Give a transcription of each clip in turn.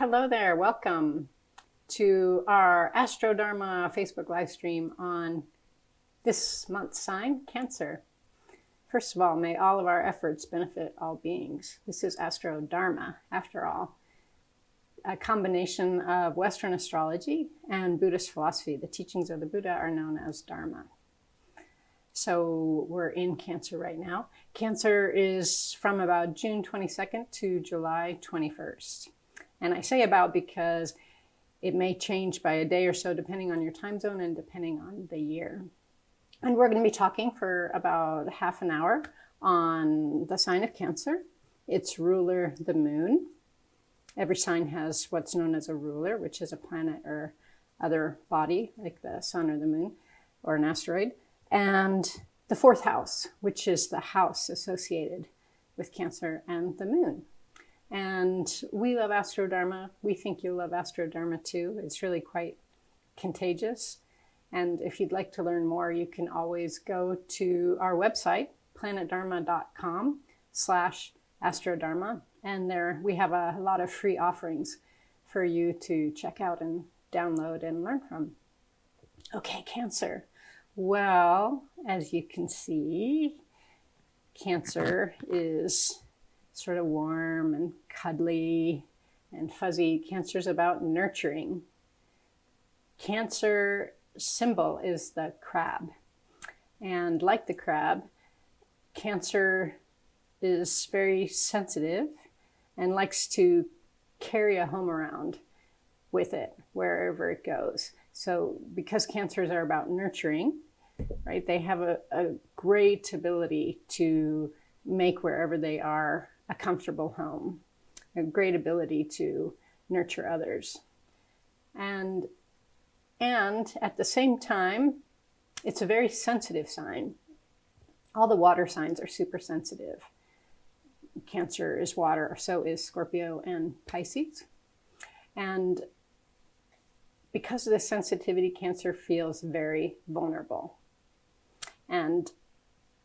Hello there, welcome to our AstroDharma Facebook live stream on this month's sign, Cancer. First of all, may all of our efforts benefit all beings. This is AstroDharma, after all, a combination of Western astrology and Buddhist philosophy. The teachings of the Buddha are known as Dharma. So we're in Cancer right now. Cancer is from about June 22nd to July 21st. And I say about because it may change by a day or so depending on your time zone and depending on the year. And we're going to be talking for about half an hour on the sign of Cancer, its ruler, the moon. Every sign has what's known as a ruler, which is a planet or other body like the sun or the moon or an asteroid. And the fourth house, which is the house associated with Cancer and the moon. And we love AstroDharma. We think you'll love AstroDharma too. It's really quite contagious. And if you'd like to learn more, you can always go to our website, planetdharma.com/AstroDharma. And there we have a lot of free offerings for you to check out and download and learn from. Okay, Cancer. Well, as you can see, Cancer is sort of warm and cuddly and fuzzy. Cancer is about nurturing. Cancer symbol is the crab. And like the crab, Cancer is very sensitive and likes to carry a home around with it wherever it goes. So because Cancers are about nurturing, right, they have a great ability to make wherever they are a comfortable home, a great ability to nurture others. And at the same time, it's a very sensitive sign. All the water signs are super sensitive. Cancer is water, so is Scorpio and Pisces. And because of this sensitivity, Cancer feels very vulnerable. And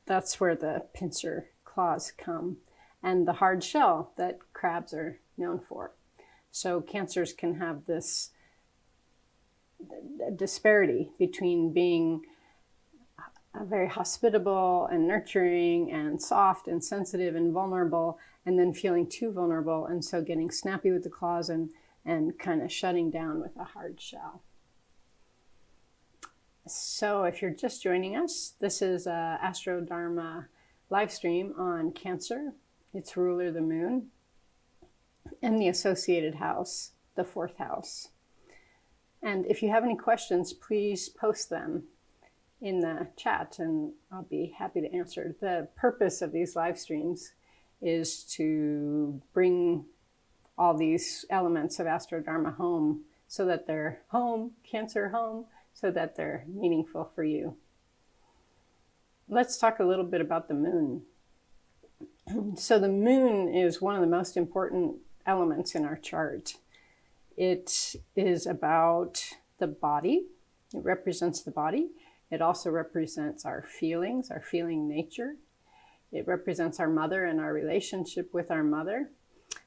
that's where the pincer claws come and the hard shell that crabs are known for. So Cancers can have this disparity between being very hospitable and nurturing and soft and sensitive and vulnerable, and then feeling too vulnerable, and so getting snappy with the claws and kind of shutting down with a hard shell. So if you're just joining us, this is a AstroDharma live stream on Cancer, its ruler, the moon, and the associated house, the fourth house. And if you have any questions, please post them in the chat and I'll be happy to answer. The purpose of these live streams is to bring all these elements of AstroDharma home so that they're home, Cancer home, so that they're meaningful for you. Let's talk a little bit about the moon. So the moon is one of the most important elements in our chart. It is about the body. It represents the body. It also represents our feelings, our feeling nature. It represents our mother and our relationship with our mother.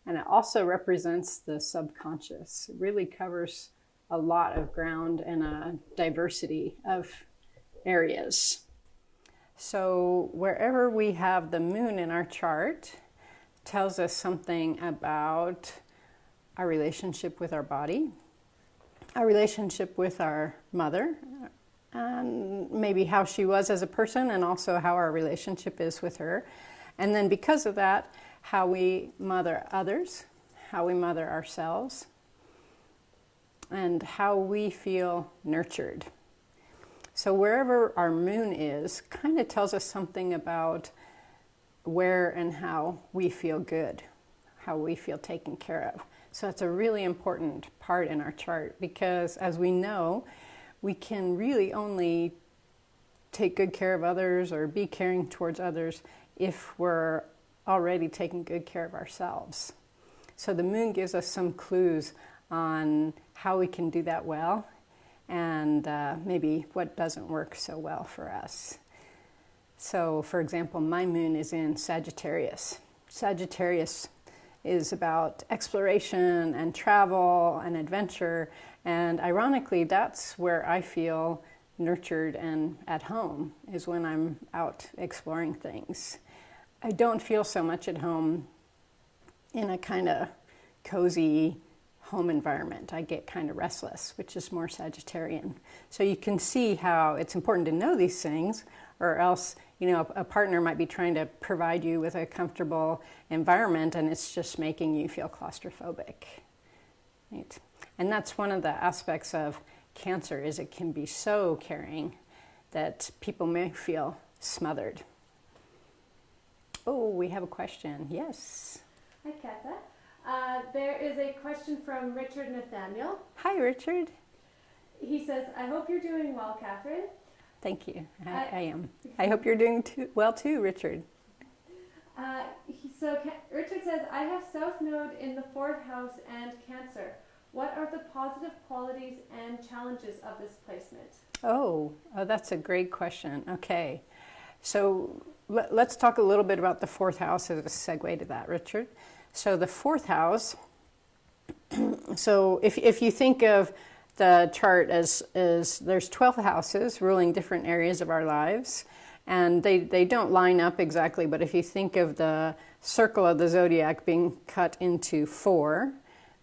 And it also represents the subconscious. It really covers a lot of ground and a diversity of areas. So wherever we have the moon in our chart tells us something about our relationship with our body, our relationship with our mother, and maybe how she was as a person, and also how our relationship is with her. And then because of that, how we mother others, how we mother ourselves, and how we feel nurtured. So wherever our moon is kind of tells us something about where and how we feel good, how we feel taken care of. So it's a really important part in our chart because, as we know, we can really only take good care of others or be caring towards others if we're already taking good care of ourselves. So the moon gives us some clues on how we can do that well and maybe what doesn't work so well for us. So, for example, my moon is in Sagittarius. Sagittarius is about exploration and travel and adventure. And ironically, that's where I feel nurtured and at home, is when I'm out exploring things. I don't feel so much at home in a kind of cozy home environment. I get kind of restless, which is more Sagittarian. So you can see how it's important to know these things, or else, you know, a partner might be trying to provide you with a comfortable environment and it's just making you feel claustrophobic. Right? And that's one of the aspects of Cancer, is it can be so caring that people may feel smothered. Oh, we have a question. Yes. Hi, Kata. There is a question from Richard Nathaniel. Hi, Richard. He says, I hope you're doing well, Catherine. Thank you. I am. I hope you're doing well too, Richard. Richard says, I have South Node in the 4th house and Cancer. What are the positive qualities and challenges of this placement? Oh, that's a great question. Okay. So let's talk a little bit about the 4th house as a segue to that, Richard. So the 4th house, so if you think of the chart as there's 12 houses ruling different areas of our lives, and they don't line up exactly, but if you think of the circle of the zodiac being cut into 4,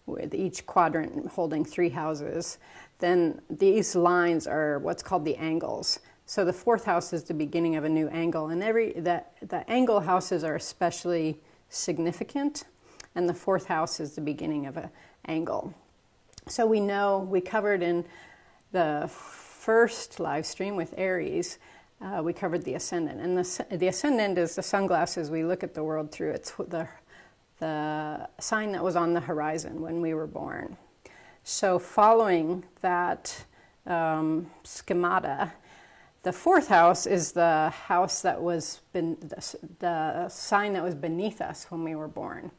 with each quadrant holding 3 houses, then these lines are what's called the angles. So the 4th house is the beginning of a new angle, and the angle houses are especially significant, and the 4th house is the beginning of an angle. So we know, we covered in the first live stream with Aries, we covered the ascendant, and the ascendant is the sunglasses we look at the world through. It's the sign that was on the horizon when we were born. So following that schemata, the 4th house is the house that was the sign that was beneath us when we were born.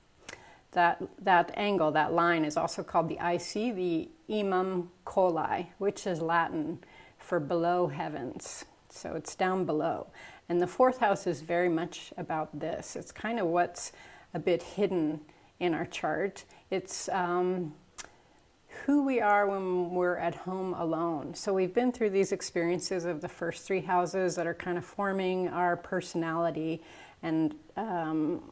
That angle, that line, is also called the IC, the imum coli, which is Latin for below heavens. So it's down below. And the 4th house is very much about this. It's kind of what's a bit hidden in our chart. It's who we are when we're at home alone. So we've been through these experiences of the first 3 houses that are kind of forming our personality, and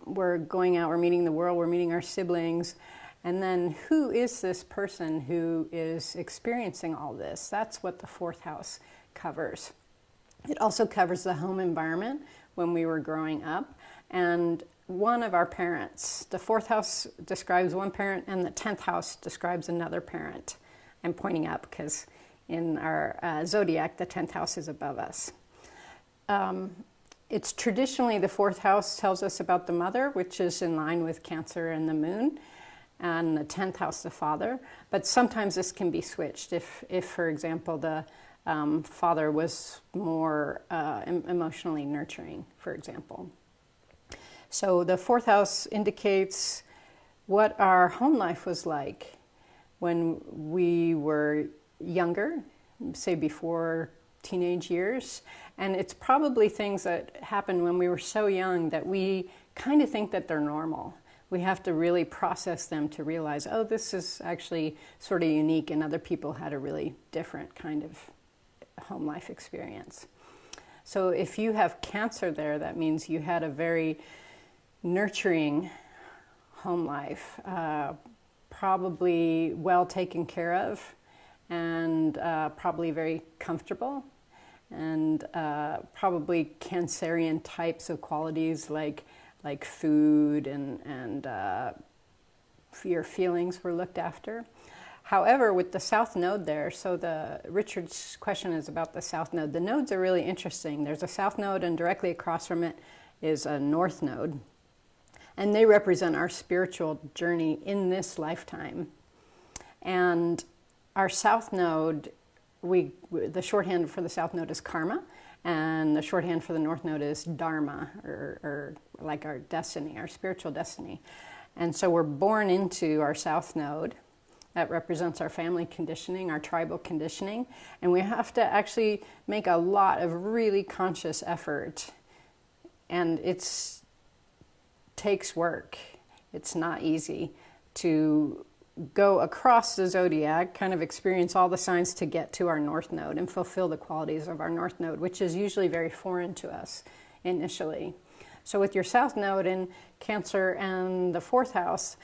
we're going out, we're meeting the world, we're meeting our siblings, and then who is this person who is experiencing all this? That's what the 4th house covers. It also covers the home environment when we were growing up, and one of our parents. The 4th house describes one parent, and the 10th house describes another parent. I'm pointing up because in our zodiac, the 10th house is above us. It's traditionally, the 4th house tells us about the mother, which is in line with Cancer and the moon, and the 10th house, the father. But sometimes this can be switched. If for example, the father was more emotionally nurturing, for example. So the 4th house indicates what our home life was like when we were younger, say before teenage years. And it's probably things that happened when we were so young that we kind of think that they're normal. We have to really process them to realize, oh, this is actually sort of unique, and other people had a really different kind of home life experience. So if you have Cancer there, that means you had a very nurturing home life, probably well taken care of, and probably very comfortable, and probably Cancerian types of qualities like food and your feelings were looked after. However, with the South Node there, so Richard's question is about the South Node. The nodes are really interesting. There's a South Node, and directly across from it is a North Node. And they represent our spiritual journey in this lifetime. And our South Node, the shorthand for the South Node is karma, and the shorthand for the North Node is dharma, or like our destiny, our spiritual destiny. And so we're born into our South Node. That represents our family conditioning, our tribal conditioning. And we have to actually make a lot of really conscious effort. And takes work. It's not easy to go across the zodiac, kind of experience all the signs to get to our North Node and fulfill the qualities of our North Node, which is usually very foreign to us initially. So with your South Node in Cancer and the 4th house,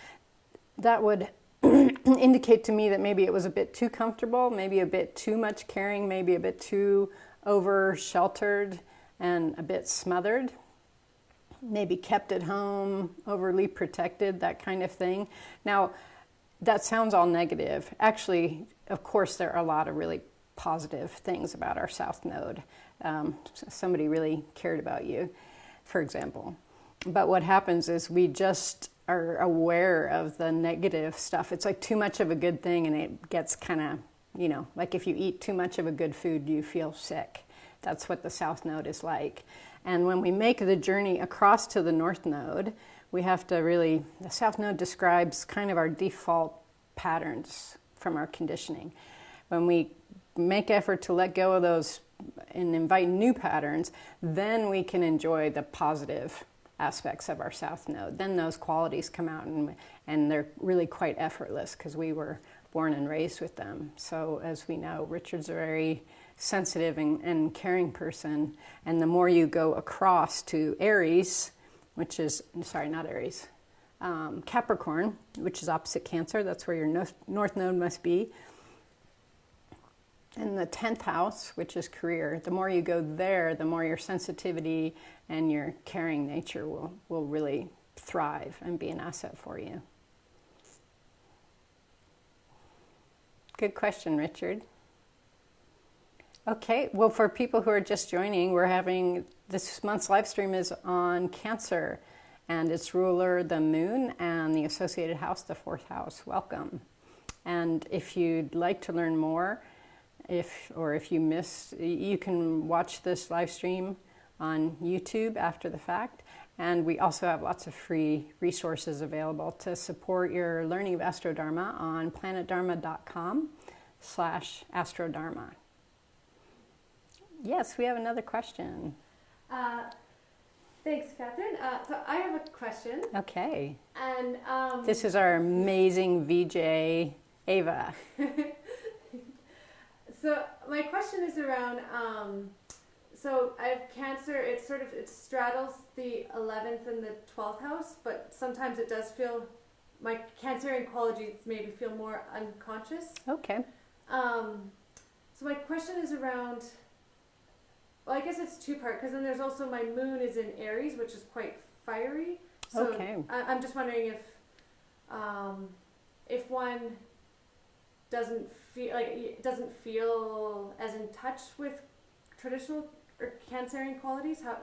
that would indicate to me that maybe it was a bit too comfortable, maybe a bit too much caring, maybe a bit too over-sheltered and a bit smothered, maybe kept at home, overly protected, that kind of thing. Now, that sounds all negative. Actually, of course, there are a lot of really positive things about our South Node. Somebody really cared about you, for example. But what happens is we just are aware of the negative stuff. It's like too much of a good thing, and it gets kind of, you know, like if you eat too much of a good food, you feel sick. That's what the South Node is like. And when we make the journey across to the North Node, we have to really, the South Node describes kind of our default patterns from our conditioning. When we make effort to let go of those and invite new patterns, then we can enjoy the positive aspects of our South Node. Then those qualities come out, and they're really quite effortless because we were born and raised with them. So as we know, Richard's a very sensitive and caring person, and the more you go across to Aries, which is, sorry, not Aries, Capricorn, which is opposite Cancer, that's where your North Node must be, and the 10th house, which is career, the more you go there, the more your sensitivity and your caring nature will really thrive and be an asset for you. Good question, Richard. Okay, well, for people who are just joining, we're having this month's live stream is on Cancer and its ruler, the moon, and the associated house, the 4th house. Welcome. And if you'd like to learn more, if you missed, you can watch this live stream on YouTube after the fact. And we also have lots of free resources available to support your learning of AstroDharma on planetdharma.com/AstroDharma. Yes, we have another question. Thanks, Catherine. So I have a question. Okay. And this is our amazing VJ, Ava. So my question is around, so I have Cancer, it straddles the 11th and the 12th house, but sometimes it does feel, my Cancerian qualities maybe feel more unconscious. Okay. So my question is around, well, I guess it's two-part, because then there's also my moon is in Aries, which is quite fiery. So okay. I'm just wondering if one doesn't feel as in touch with traditional or Cancerian qualities, how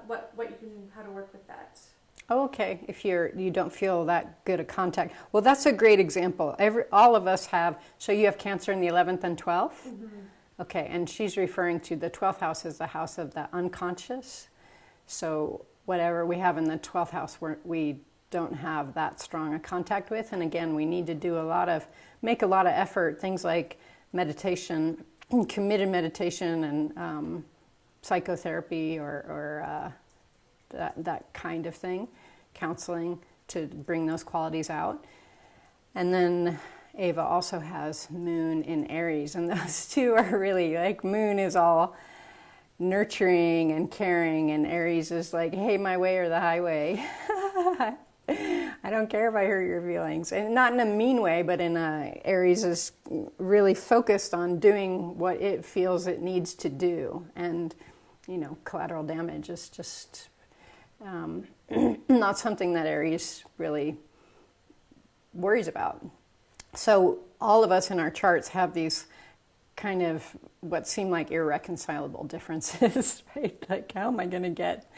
to work with that. Oh, okay. If you don't feel that good a contact, well, that's a great example. All of us have. So you have Cancer in the 11th and 12th. Mm-hmm. Okay, and she's referring to the 12th house as the house of the unconscious. So whatever we have in the 12th house, we don't have that strong a contact with. And again, we need to make a lot of effort. Things like meditation, committed meditation, and psychotherapy, or that kind of thing, counseling to bring those qualities out. And then Ava also has moon in Aries, and those two are really like, moon is all nurturing and caring, and Aries is like, hey, my way or the highway. I don't care if I hurt your feelings, and not in a mean way, but Aries is really focused on doing what it feels it needs to do, and collateral damage is just not something that Aries really worries about. So all of us in our charts have these kind of what seem like irreconcilable differences, right? Like, how am I going to get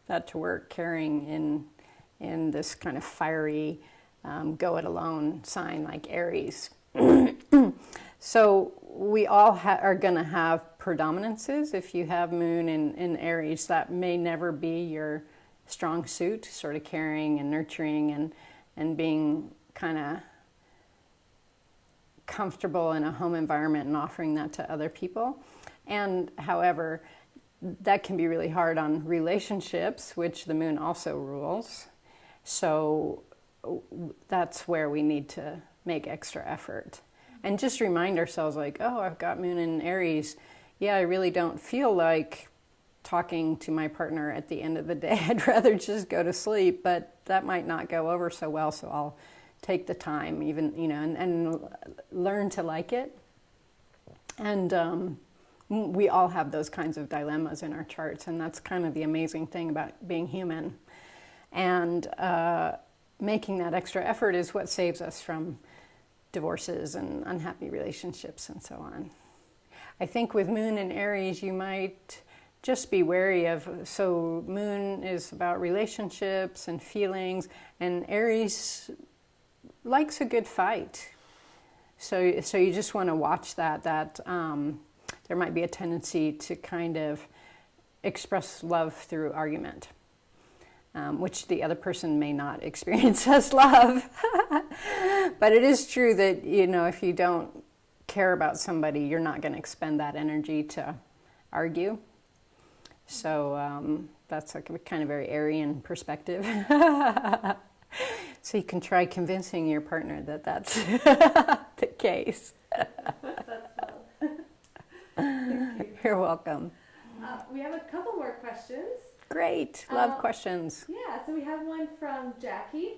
that to work, carrying in this kind of fiery, go-it-alone sign like Aries? So we all are going to have predominances. If you have moon in Aries, that may never be your strong suit, sort of caring and nurturing and being kind of comfortable in a home environment and offering that to other people. And however, that can be really hard on relationships, which the moon also rules. So that's where we need to make extra effort. And just remind ourselves like, oh, I've got moon in Aries. Yeah, I really don't feel like talking to my partner at the end of the day. I'd rather just go to sleep, but that might not go over so well, so I'll take the time even, and learn to like it. And we all have those kinds of dilemmas in our charts, and that's kind of the amazing thing about being human. And making that extra effort is what saves us from divorces and unhappy relationships and so on. I think with moon in Aries, you might just be wary of, so moon is about relationships and feelings, and Aries likes a good fight. So you just want to watch that there might be a tendency to kind of express love through argument, which the other person may not experience as love. But it is true that, if you don't care about somebody, you're not going to expend that energy to argue. So that's like a kind of very Aryan perspective. So you can try convincing your partner that that's the case. You're welcome. We have a couple more questions. Great. Love questions. Yeah, so we have one from Jackie.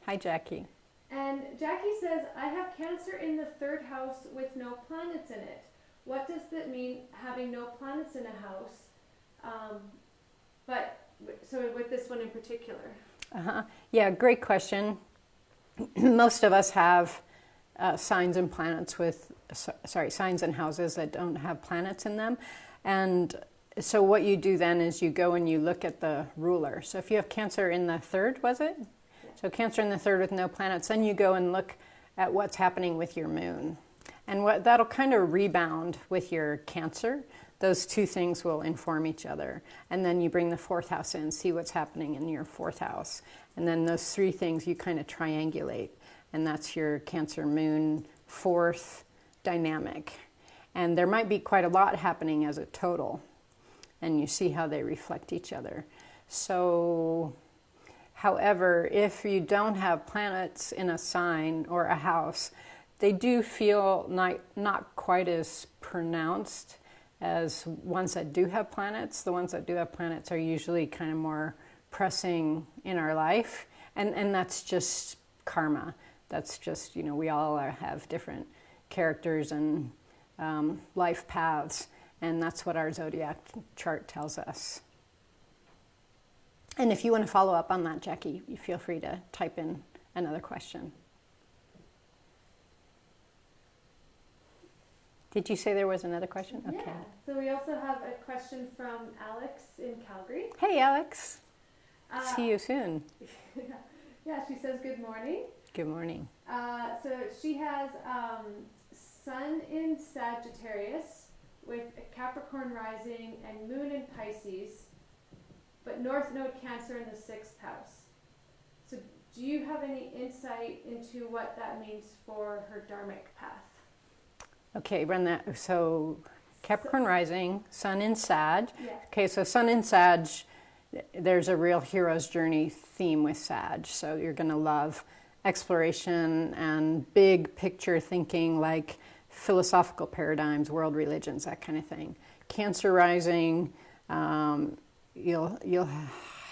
Hi, Jackie. And Jackie says, I have Cancer in the 3rd house with no planets in it. What does that mean, having no planets in a house? So with this one in particular. Yeah, great question. Most of us have signs and planets signs and houses that don't have planets in them. And so what you do then is you go and you look at the ruler. So if you have Cancer in the 3rd, was it? So Cancer in the 3rd with no planets, then you go and look at what's happening with your moon. And that'll kind of rebound with your Cancer. Those two things will inform each other. And then you bring the 4th house in, see what's happening in your 4th house. And then those three things you kind of triangulate. And that's your Cancer moon 4th dynamic. And there might be quite a lot happening as a total. And you see how they reflect each other. So, however, if you don't have planets in a sign or a house, they do feel not quite as pronounced as ones that do have planets. The ones that do have planets are usually kind of more pressing in our life. And that's just karma. That's just, we all have different characters and life paths. And that's what our zodiac chart tells us. And if you want to follow up on that, Jackie, you feel free to type in another question. Did you say there was another question? Okay. Yeah. So we also have a question from Alex in Calgary. Hey, Alex. See you soon. Yeah, she says good morning. Good morning. So she has Sun in Sagittarius with a Capricorn rising and Moon in Pisces, but North Node Cancer in the 6th house. So do you have any insight into what that means for her dharmic path? Okay, run that. So Capricorn rising, Sun in Sag. Yeah. Okay, so Sun in Sag, there's a real hero's journey theme with Sag. So you're going to love exploration and big picture thinking, like philosophical paradigms, world religions, that kind of thing. Cancer rising, you'll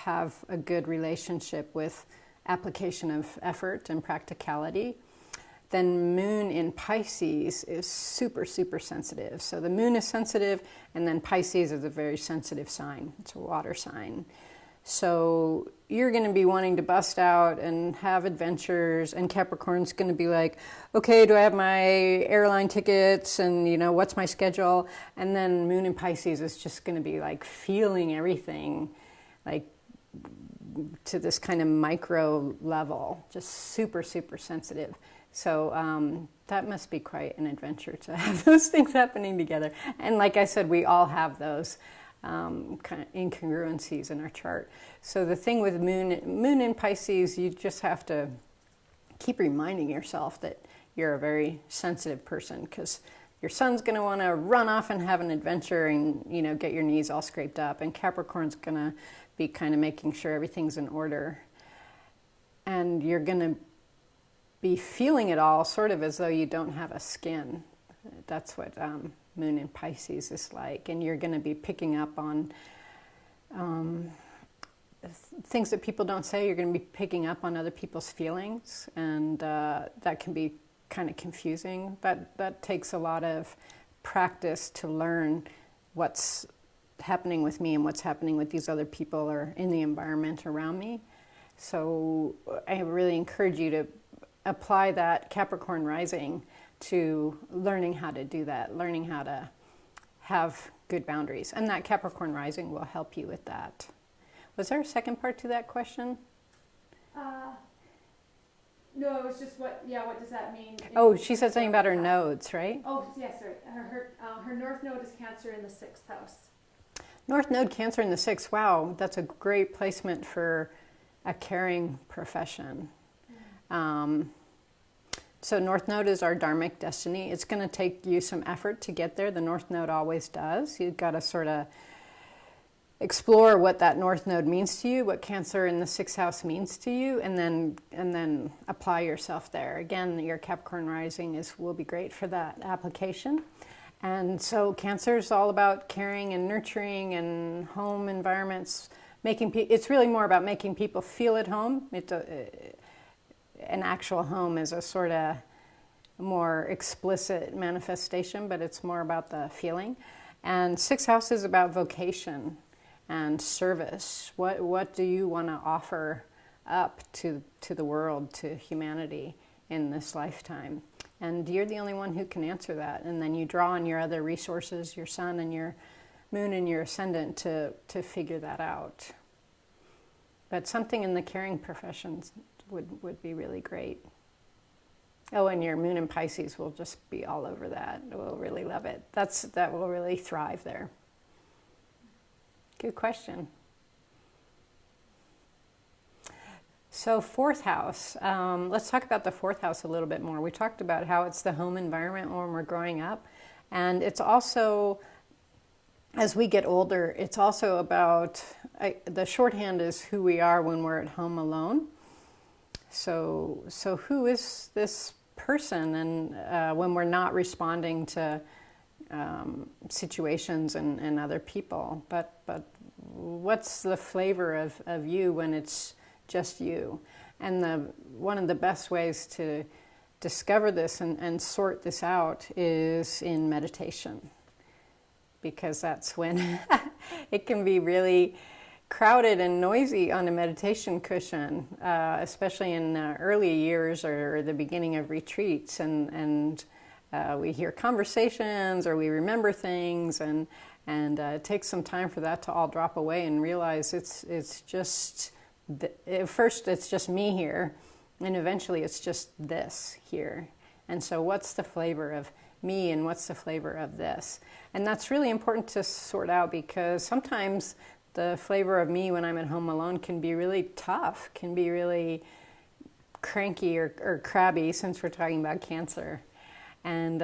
have a good relationship with application of effort and practicality. Then Moon in Pisces is super, super sensitive. So the Moon is sensitive, and then Pisces is a very sensitive sign. It's a water sign. So you're going to be wanting to bust out and have adventures, and Capricorn's going to be like, okay, do I have my airline tickets, and what's my schedule? And then Moon in Pisces is just going to be like feeling everything, like to this kind of micro level, just super, super sensitive. So that must be quite an adventure to have those things happening together. And like I said, we all have those kind of incongruencies in our chart. So the thing with Moon in Pisces, you just have to keep reminding yourself that you're a very sensitive person, because your Sun's going to want to run off and have an adventure and get your knees all scraped up, and Capricorn's going to be kind of making sure everything's in order. and you're going to be feeling it all sort of as though you don't have a skin. That's what Moon in Pisces is like. And you're going to be picking up on things that people don't say. You're going to be picking up on other people's feelings, and that can be kind of confusing. That takes a lot of practice to learn what's happening with me and what's happening with these other people or in the environment around me. So I really encourage you to apply that Capricorn rising to learning how to do that, learning how to have good boundaries. And that Capricorn rising will help you with that. Was there a second part to that question? No, it was just what does that mean? Oh, she said something about her nodes, right? Oh, yes, sorry. Her North Node is Cancer in the 6th house. North Node Cancer in the 6th. Wow, that's a great placement for a caring profession. So North Node is our dharmic destiny. It's going to take you some effort to get there. The North Node always does. You've got to sort of explore what that North Node means to you, what Cancer in the 6th house means to you, and then apply yourself there. Again, your Capricorn rising will be great for that application. And so Cancer is all about caring and nurturing and home environments. It's really more about making people feel at home. An actual home is a sort of more explicit manifestation, but it's more about the feeling. And 6th house is about vocation and service. What do you want to offer up to the world, to humanity in this lifetime? And you're the only one who can answer that. And then you draw on your other resources, your sun and your moon and your ascendant to figure that out. But something in the caring professions would be really great. Oh, and your moon in Pisces will just be all over that. We'll really love it. That will really thrive there. Good question. So 4th house, let's talk about the 4th house a little bit more. We talked about how it's the home environment when we're growing up. And it's also, as we get older, it's also about, the shorthand is who we are when we're at home alone. So who is this person? And when we're not responding to situations and other people, but what's the flavor of you when it's just you? And one of the best ways to discover this and sort this out is in meditation, because that's when it can be really crowded and noisy on a meditation cushion, especially in early years or the beginning of retreats, and we hear conversations or we remember things, and it takes some time for that to all drop away and realize it's just at first it's just me here, and eventually it's just this here. And so what's the flavor of me and what's the flavor of this? And that's really important to sort out, because sometimes the flavor of me when I'm at home alone can be really tough, can be really cranky or crabby, since we're talking about Cancer. And,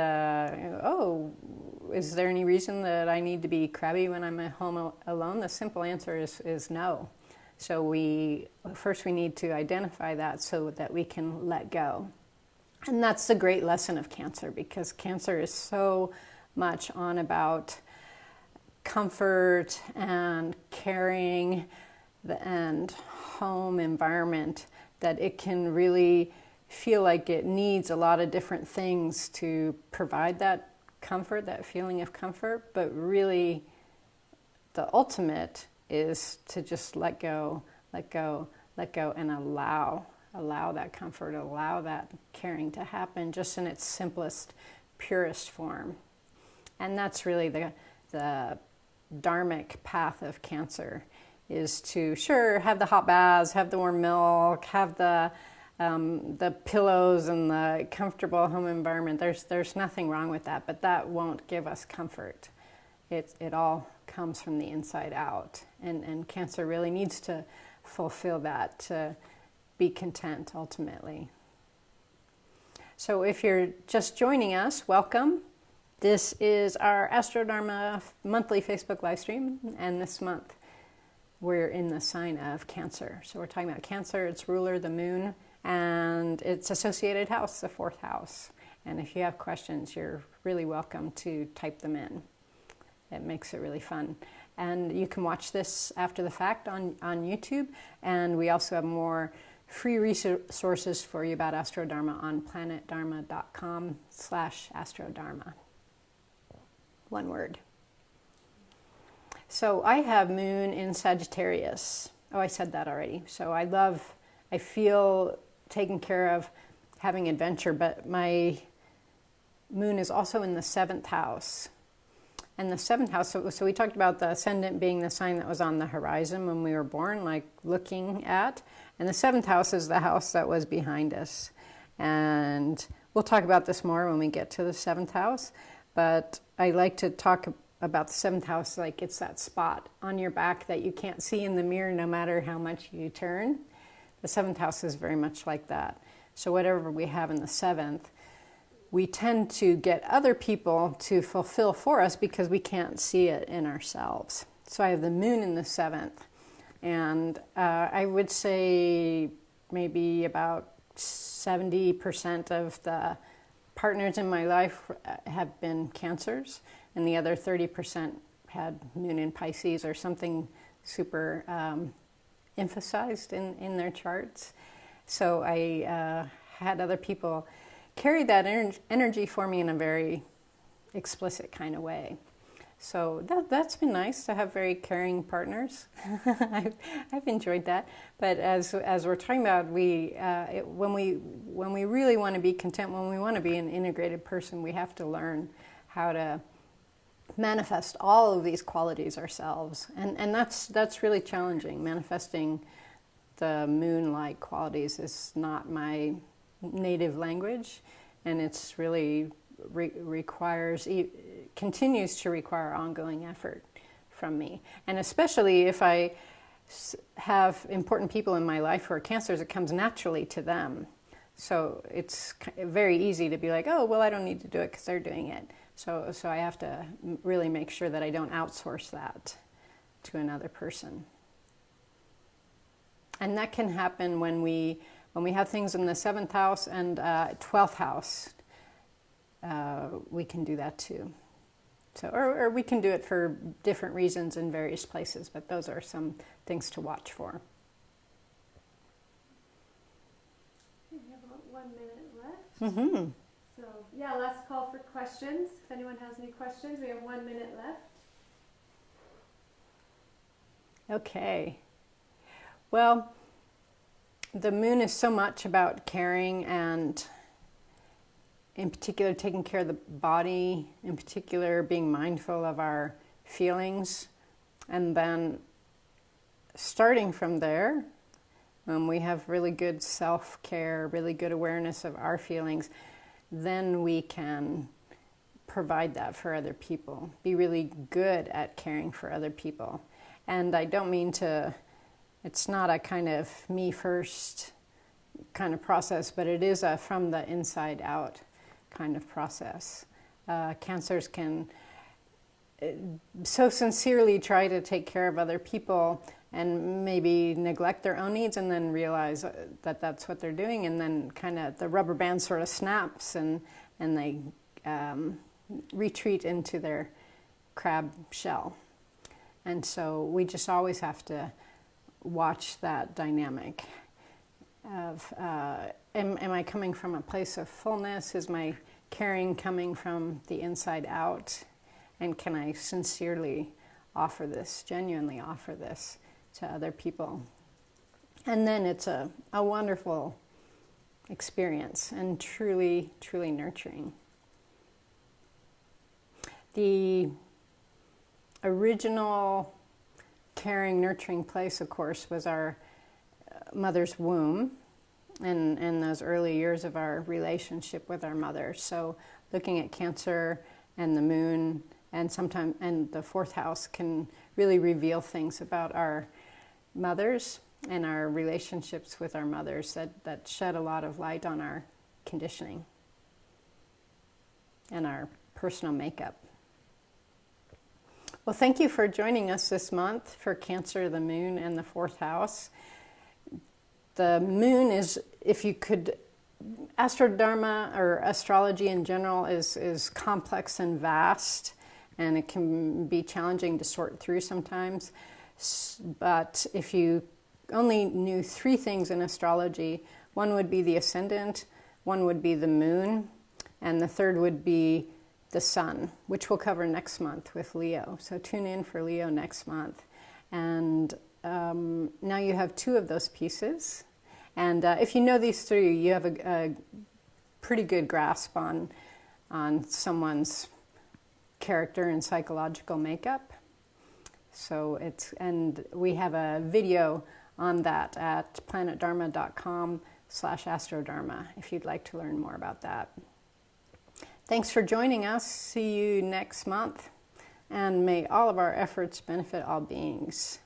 is there any reason that I need to be crabby when I'm at home alone? The simple answer is no. So we need to identify that so that we can let go. And that's the great lesson of Cancer, because Cancer is so much on about comfort and caring and home environment, that it can really feel like it needs a lot of different things to provide that comfort, that feeling of comfort. But really the ultimate is to just let go, and allow that comfort, allow that caring to happen just in its simplest, purest form. And that's really the dharmic path of Cancer, is to have the hot baths, have the warm milk, have the pillows and the comfortable home environment. There's nothing wrong with that, but that won't give us comfort. It all comes from the inside out, and Cancer really needs to fulfill that to be content ultimately. So if you're just joining us, welcome. This is our AstroDharma monthly Facebook live stream, and this month we're in the sign of Cancer. So we're talking about Cancer, its ruler, the moon, and its associated house, the 4th house. And if you have questions, you're really welcome to type them in. It makes it really fun. And you can watch this after the fact on YouTube. And we also have more free resources for you about AstroDharma on planetdharma.com/AstroDharma. One word. So I have moon in Sagittarius. Oh, I said that already. So I feel taken care of, having adventure, but my moon is also in the 7th house. And the 7th house, so we talked about the ascendant being the sign that was on the horizon when we were born, like looking at. And the 7th house is the house that was behind us. And we'll talk about this more when we get to the 7th house. But I like to talk about the 7th house like it's that spot on your back that you can't see in the mirror no matter how much you turn. The 7th house is very much like that. So whatever we have in the 7th, we tend to get other people to fulfill for us because we can't see it in ourselves. So I have the moon in the 7th. And I would say maybe about 70% of the partners in my life have been Cancers, and the other 30% had moon in Pisces or something super emphasized in their charts. So I had other people carry that energy for me in a very explicit kind of way. So that's been nice to have very caring partners. I've enjoyed that. But as we're talking about, when we really want to be content, when we want to be an integrated person, we have to learn how to manifest all of these qualities ourselves, and that's really challenging. Manifesting the moon-like qualities is not my native language, and it's really continues to require ongoing effort from me. And especially if I have important people in my life who are Cancers, it comes naturally to them. So it's very easy to be like, oh, well, I don't need to do it because they're doing it. So I have to really make sure that I don't outsource that to another person. And that can happen when we have things in the 7th house and 12th house. We can do that too. So, or we can do it for different reasons in various places, but those are some things to watch for. We have about 1 minute left. Mm-hmm. So, yeah, last call for questions. If anyone has any questions, we have 1 minute left. Okay. Well, the moon is so much about caring and, in particular, taking care of the body, in particular, being mindful of our feelings. And then starting from there, when we have really good self-care, really good awareness of our feelings, then we can provide that for other people. Be really good at caring for other people. And I don't mean it's not a kind of me first kind of process, but it is a from the inside out kind of process. Cancers can so sincerely try to take care of other people and maybe neglect their own needs and then realize that that's what they're doing, and then kind of the rubber band sort of snaps and they retreat into their crab shell. And so we just always have to watch that dynamic of am I coming from a place of fullness? Is my caring coming from the inside out? And can I sincerely offer this, genuinely offer this to other people? And then it's a wonderful experience and truly, truly nurturing. The original caring, nurturing place, of course, was our mother's womb and those early years of our relationship with our mother. So looking at Cancer and the moon and the 4th house can really reveal things about our mothers and our relationships with our mothers that shed a lot of light on our conditioning and our personal makeup. Well, thank you for joining us this month for Cancer, the Moon, and the 4th house. The Moon is, if you could, AstroDharma or astrology in general is complex and vast, and it can be challenging to sort through sometimes. But if you only knew 3 things in astrology, one would be the ascendant, one would be the moon, and the third would be the sun, which we'll cover next month with Leo. So tune in for Leo next month. And now you have 2 of those pieces. And if you know these 3, you have a pretty good grasp on someone's character and psychological makeup. So and we have a video on that at planetdharma.com/AstroDharma if you'd like to learn more about that. Thanks for joining us. See you next month. And may all of our efforts benefit all beings.